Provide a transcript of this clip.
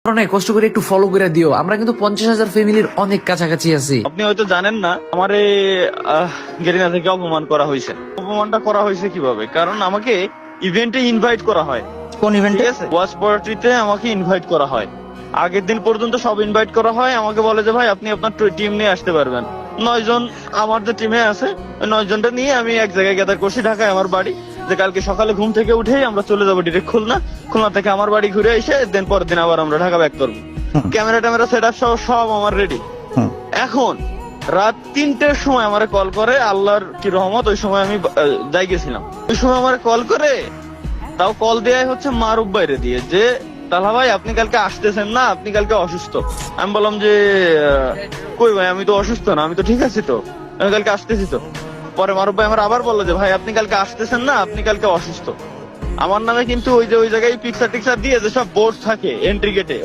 কষ্ট করে একটু ফলো করে দিও, আমরা কিন্তু 50,000 ফ্যামিলির অনেক কাছাকাছি আছি। আপনি হয়তো জানেন না আমারে গেরিনা থেকে অপমান করা হয়েছে। অপমানটা করা হয়েছে কিভাবে? কারণ আমাকে ইভেন্টে ইনভাইট করা হয়। কোন ইভেন্টে? ঠিক আছে, ওয়াচ পার্টিতে আমাকে ইনভাইট করা হয়। আগের দিন পর্যন্ত সব ইনভাইট করা হয়, আমাকে বলে যে ভাই আপনি আপনার টিম নিয়ে আসতে পারবেন। 9 জন আমার যে টিমে আছে, ওই 9 জনটা নিয়ে আমি এক জায়গায় গ্যাদার করছি, ঢাকায় আমার বাড়ি। যে কালকে সকালে ঘুম থেকে উঠেই আমরা চলে যাবো ডিরেক্ট খুলনা। খুলনা থেকে আমার বাড়ি ঘুরে এসে দেন পরের দিন আবার আমরা ঢাকা ব্যাক করবো। ক্যামেরা ট্যামেরা সেট আপ সব আমার রেডি। এখন রাত 3টের সময় আমারে কল করে, আল্লাহর কি রহমত, ওই সময় আমি যাই গেছিলাম। ওই সময় আমারে কল করে, তাও কল দেয়াই হচ্ছে মারুফ বাইরে দিয়ে, যে তালা ভাই আপনি কালকে আসতেছেন না, আপনি কালকে অসুস্থ। আমি বললাম যে কই ভাই, আমি তো অসুস্থ না, আমি তো ঠিক আছি, তো আমি কালকে আসতেছি তো। পরে মারুফ ভাই আমার আবার বললো যে ভাই আপনি কালকে আসতেছেন না, আপনি কালকে অসুস্থ। আমার নামে কিন্তু ওই জায়গায় পিকচার টিকচার দিয়ে যেসব বোর্ড থাকে এন্ট্রি গেটে,